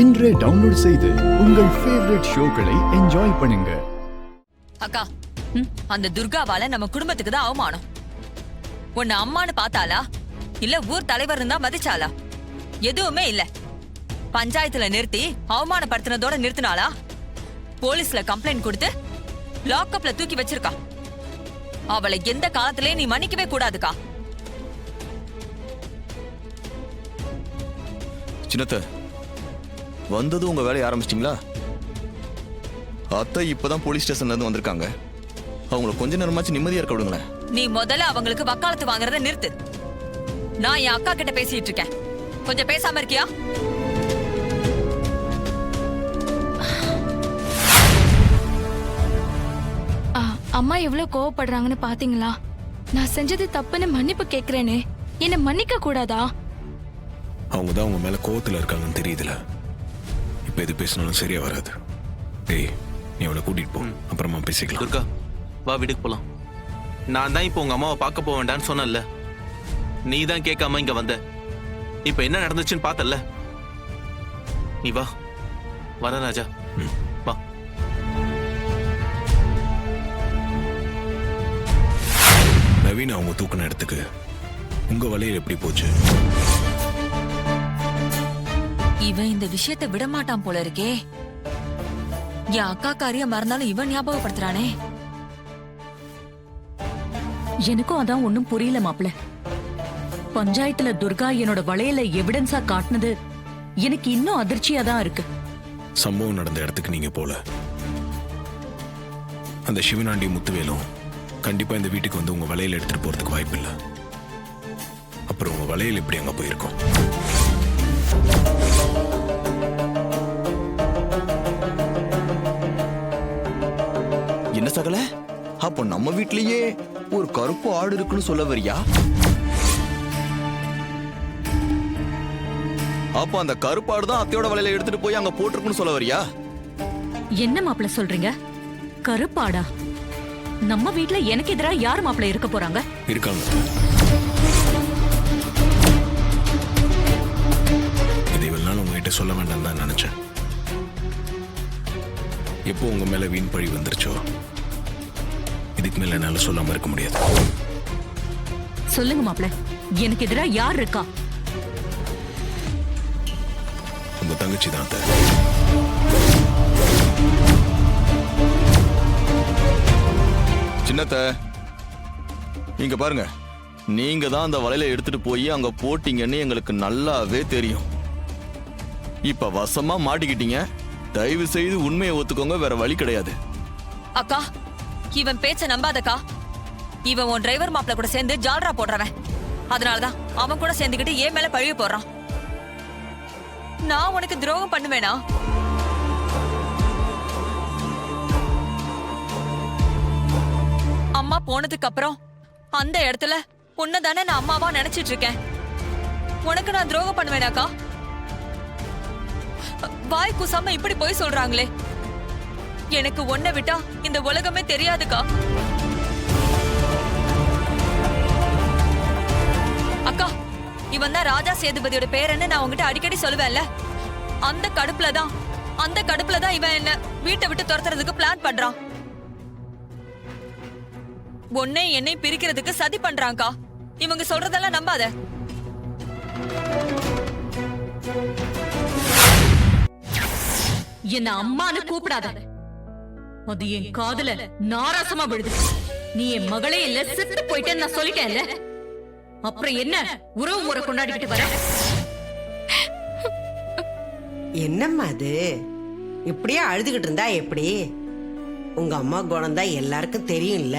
இன்றே டவுன்லோட் செய்து உங்கள் ஃபேவரட் ஷோக்களை என்ஜாய் பண்ணுங்க. அக்கா, அந்த துர்காவால நம்ம குடும்பத்துக்கு தான் அவமானம். உன்னை அம்மானு பார்த்தாளா இல்ல ஊர் தலைவர் இருந்தா மதிச்சாளா? எதுவுமே இல்ல. பஞ்சாயத்துல நிறுத்தி அவமானப்படுத்தினதோட நிறுத்தினாளா? போலீஸ்ல கம்ப்ளைண்ட் கொடுத்து லாக்அப்ல தூக்கி வச்சிருக்கா. அவளை எந்த காலத்திலயும் நீ மன்னிக்கவே கூடாதுக்கா. சின்னத்த வந்தது உங்க வேலையை ஆரம்பிச்சிட்டீங்களா? அத்தை இப்பதான் போலீஸ் ஸ்டேஷன்ல இருந்து வந்திருக்காங்க. அவங்கள கொஞ்ச நேரமாச்சு நிம்மதியா இருக்க விடுங்களேன். நீ முதல்ல அவங்களுக்கு வக்காலத்து வாங்குறத நிறுத்து. நான் என் அக்கா கிட்ட பேசிட்டு இருக்கேன். கொஞ்சம் பேசாம இருக்கியா? அம்மா எவ்வளவு கோவப்படுறாங்கன்னு பாத்தீங்களா? நான் செஞ்சது தப்புன்னு மன்னிப்பு கேக்குறேனே, என்ன மன்னிக்க கூடாதா? அவங்க தான் உங்க மேல கோவத்துல இருக்காங்கன்னு தெரியுதுல. இப்ப எது பேசினாலும் சரியா வராது. டேய், நீ அவளை கூட்டிட்டு போ, அப்புறமா பேசிக்கலாம். துர்கா, வா வீட்டுக்கு போலாம். நான் தான் இப்போ உங்க அம்மாவை பார்க்க போக வேண்டான்னு சொன்னேன்ல. நீ தான் கேட்காம இங்க வந்த. இப்ப என்ன நடந்துச்சுன்னு பார்த்தல. நீ வா. வர ராஜா, வா. நவீன் அவங்க தூக்கின இடத்துக்கு உங்க வலையில் எப்படி போச்சு? இவன் இந்த விஷயத்தை விட மாட்டான் போல இருக்கே. என் அக்கா காரிய மறந்தாலும் இவன் ஞாபகப்படுத்துறானே. எனக்கும் அதான் ஒண்ணும் புரியல மாப்ள. பஞ்சாயத்துல துர்கா என்னோட வளையல எவிடன்ஸா காட்டினது எனக்கு இன்னும் அதிர்ச்சியா தான் இருக்கு. சம்பவம் நடந்த இடத்துக்கு நீங்க போல. அந்த சிவனாண்டி முத்துவேலும் கண்டிப்பா இந்த வீட்டுக்கு வந்து உங்க வளையல் எடுத்துட்டு போறதுக்கு வாய்ப்பு இல்லை. அப்புறம் உங்க வளையல் எப்படி அங்க போயிருக்கோம்? என்ன சகல? அப்போ நம்ம வீட்லயே ஒரு கருப்பு ஆடு இருக்குன்னு சொல்ல வரியா? அப்போ அந்த கருப்பு ஆடு தான் அத்தையோட வலையில எடுத்துட்டு போய் அங்க போட்டிருக்குன்னு சொல்ல வரியா? என்ன மாப்ள சொல்றீங்க? கருப்பாடா? நம்ம வீட்ல எனக்கு எதிரா யார் மாப்ள இருக்க போறாங்க? இருக்காங்க. இதை இவ்வளவு நாள் உங்ககிட்ட சொல்ல வேண்டாம் தான் நினைச்சேன். எப்போ உங்க மேல வீண் பழி வந்துருச்சோ, இதுக்கு மேல என்னால சொல்லாம இருக்க முடியாது. சொல்லுங்க மாப்ள, எனக்கு எதிரா யார் இருக்கா? உங்க தங்கச்சி தான். சின்னத்த, நீங்க பாருங்க, நீங்க தான் அந்த வலையில எடுத்துட்டு போய் அங்க போட்டீங்கன்னு எங்களுக்கு நல்லாவே தெரியும். இப்ப வசமா மாட்டிக்கிட்டீங்க. தயவு செய்து உண்மையை ஒத்துக்கோங்க, வேற வழி கிடையாது. அக்கா, இவன் பேச்ச நம்பாதக்கா. இவன் உன் டிரைவர் மாப்ள கூட சேர்ந்து ஜால்ரா போடுறவன். அதனாலதான் அவன் கூட சேர்ந்துக்கிட்டு ஏன் மேல பழிய போடுறான். நான் உனக்கு துரோகம் பண்ணுவேனா? அம்மா போனதுக்கு அப்புறம் அந்த இடத்துல உன்னதானே நான் அம்மாவா நினைச்சிட்டு இருக்கேன். உனக்கு நான் துரோகம் பண்ணுவேனாக்கா? வாய் கூசாம இப்படி போய் சொல்றாங்களே. எனக்கு ஒன்ன விட்டா இந்த உலகமே தெரியாதுக்கா. அக்கா, இவன் தான் ராஜா சேதுபதியோட பேரன்னு நான் உங்ககிட்ட அடிக்கடி சொல்லுவேன்ல. அந்த கடுப்புல தான் இவன் என்ன வீட்டை விட்டு துரத்துறதுக்கு பிளான் பண்றான். ஒன்னே என்னை பிரிக்கிறதுக்கு சதி பண்றான்க்கா. இவங்க சொல்றதெல்லாம் நம்பாத. என்ன அம்மானு கூப்பிடாத. அது என் காதுல நாராசமா விழுது. நீ என் மகளே இல்ல, செத்து போயிட்டேன்னு நான் சொல்லிட்டேன்ல. அப்புறம் என்ன உறவு முறை கொண்டாடிக்கிட்டு வர? என்னம்மா அது? இப்படியே அழுதுகிட்டு இருந்தா எப்படி? உங்க அம்மா குணம் தான் எல்லாருக்கும் தெரியும்ல.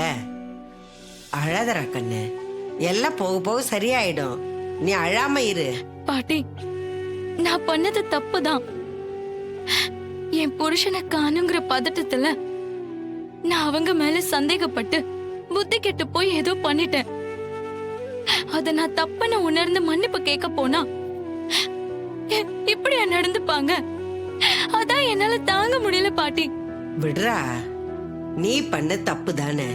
அழாதரா கண்ணு, எல்லாம் போக போக சரியாயிடும். நீ அழாம இரு. பாட்டி, நான் பண்ணது தப்புதான். என் புருஷனை காணுங்கிற பதட்டத்துல நான் அவங்க மேல சந்தேகப்பட்டு புத்தி கெட்டு போய் ஏதோ பண்ணிட்டேன். அத நான் தப்புன்னு உணர்ந்து மன்னிப்பு கேட்க போனா இப்படியா நடந்துப்பாங்க? அதான் என்னால தாங்க முடியல பாட்டி. விடுறா, நீ பண்ண தப்பு தானே.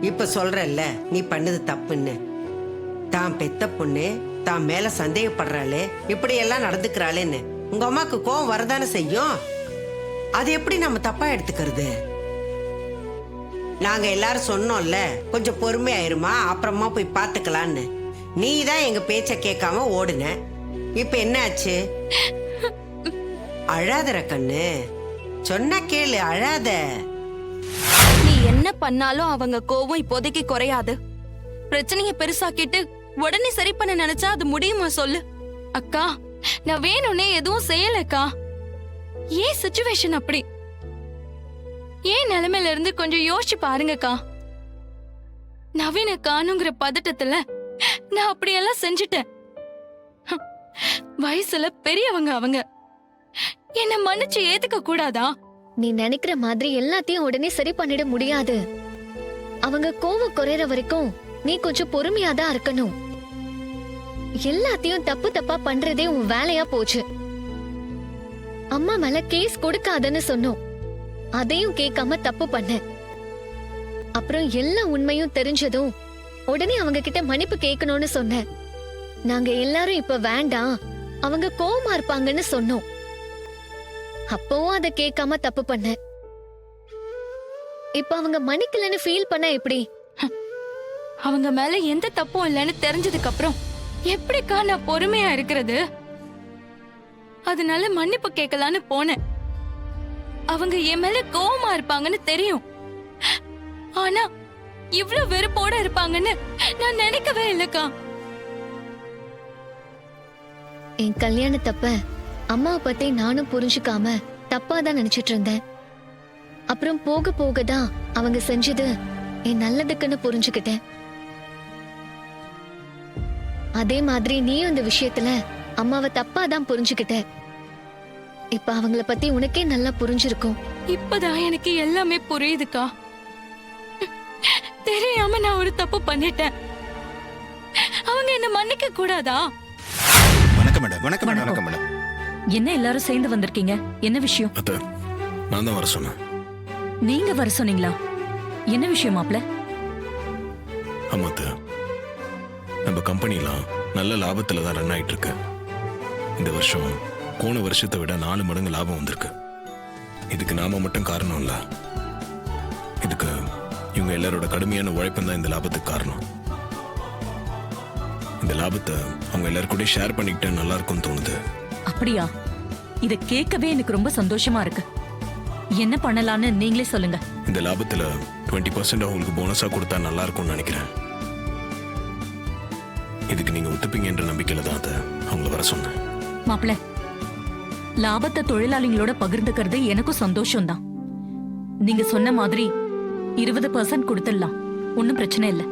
இப்ப சொல்றல்ல நீ பண்ணது தப்புன்னு. தான் பெத்த பொண்ணு தான் மேல சந்தேகப்படுறாளே, இப்படி எல்லாம் நடந்துக்கிறாளேன்னு உங்க அம்மாக்கு கோவம் வரதானே செய்யும். அது எப்படி நம்ம தப்பா எடுத்துக்கிறது? நாங்க எல்லாரும் சொன்னோம்ல, கொஞ்சம் பொறுமையாயிருமா, அப்புறமா போய் பாத்துக்கலான்னு. நீ தான் எங்க பேச்ச கேட்காம ஓடுன. இப்ப என்ன ஆச்சு? அழாதற கண்ணு, சொன்னா கேளு, அழாத. நீ என்ன பண்ணாலும் அவங்க கோவம் இப்போதைக்கு குறையாது. பிரச்சனைய பெருசாக்கிட்டு உடனே சரி பண்ண நினைச்சா அது முடியுமா சொல்லு? அக்கா, நான் வேணும்னே எதுவும் செய்யலக்கா. ஏன் சிச்சுவேஷன் அப்படி? ஏன் நிலைமையில இருந்து கொஞ்சம் யோசிச்சு பாருங்கக்கா. நவீன காணுங்கிற பதட்டத்துல நான் அப்படியெல்லாம் செஞ்சுட்டேன். வயசுல பெரியவங்க அவங்க, என்ன மன்னிச்சு ஏத்துக்க கூடாதா? நீ நினைக்கிற மாதிரி எல்லாத்தையும் உடனே சரி பண்ணிட முடியாது. அவங்க கோவம் குறையற வரைக்கும் நீ கொஞ்சம் பொறுமையாதான் இருக்கணும். எல்லாத்தையும் தப்பு தப்பா பண்றதே உன் வேலையா போச்சு. அம்மா மேல கேஸ் கொடுக்காதன்னு சொன்னோம், அதையும் கேட்காம தப்பு பண்ண. அப்புறம் எல்லா உண்மையும் தெரிஞ்சதும் உடனே அவங்க கிட்ட மன்னிப்பு கேட்கணும்னு சொன்ன. நாங்க எல்லாரும் இப்ப வேண்டாம், அவங்க கோவமா இருப்பாங்கன்னு சொன்னோம். அப்பவும் அதை கேட்காம தப்பு பண்ண. இப்ப அவங்க மன்னிக்கலன்னு ஃபீல் பண்ண எப்படி? அவங்க மேல எந்த தப்பும் இல்லைன்னு தெரிஞ்சதுக்கு அப்புறம் எப்படிக்கா நான் பொறுமையா இருக்கிறது? அதனால மன்னிப்பு கேட்கலான்னு போனேன். அவங்க என் மேல கோவமா இருப்பாங்கன்னு தெரியும். ஆனா இவ்ளோ வெறுப்போட இருப்பாங்கன்னு நான் நினைக்கவே இல்லக்கா. என் கல்யாணத்தப்ப அம்மாவை பத்தி நானும் புரிஞ்சுக்காம தப்பாதான் நினைச்சிட்டு இருந்தேன். அப்புறம் போக போகதான் அவங்க செஞ்சது என் நல்லதுக்குன்னு புரிஞ்சுக்கிட்டேன். அதே மாதிரி நீயும் இந்த விஷயத்துல அம்மாவை தப்பாதான் புரிஞ்சுக்கிட்ட. இப்ப அவங்கள பத்தி உனக்கே நல்லா புரிஞ்சிருக்கும். இப்பதான் எனக்கு எல்லாமே புரியுதுக்கா. தெரியாம நான் ஒரு தப்பு பண்ணிட்டேன். அவங்க என்ன மன்னிக்க கூடாதா? வணக்கம் மேடம். வணக்கம் மேடம். வணக்கம் மேடம். என்ன எல்லாரும் சேர்ந்து வந்திருக்கீங்க? என்ன விஷயம்? அத்த, நான் தான் வர சொன்னேன். நீங்க வர சொன்னீங்களா? என்ன விஷயம் மாப்ள? ஆமா அத்த, நம்ம கம்பெனிலாம் நல்ல லாபத்துல தான் ரன் ஆயிட்டு இருக்கு. இந்த வருஷம் போன வருஷத்தை விட 4 மடங்கு லாபம் வந்திருக்கு. இதுக்கு நாம மட்டும் காரணம் இல்ல, இதுக்கு இவங்க எல்லாரோட கடுமையான உழைப்பும் தான் இந்த லாபத்துக்கு காரணம். இந்த லாபத்தை அவங்க எல்லாரும் கூட ஷேர் பண்ணிக்கிட்டா நல்லா இருக்கும்னு தோணுது. அப்படியா? இத கேட்கவே எனக்கு ரொம்ப சந்தோஷமா இருக்கு. என்ன பண்ணலாம்னு நீங்களே சொல்லுங்க. இந்த லாபத்துல 20% அவங்களுக்கு போனஸா கொடுத்தா நல்லா இருக்கும்னு நினைக்கிறேன். இதுக்கு நீங்க ஒத்துப்பீங்கன்ற நம்பிக்கையில தான் அதை அவங்கள வர சொன்னேன். மாப்ள, லாபத்தை தொழிலாளிகளோட பகிர்ந்துக்கிறது எனக்கும் சந்தோஷம் தான். நீங்க சொன்ன மாதிரி 20% கொடுத்துடலாம், ஒன்னும் பிரச்சனை இல்லை.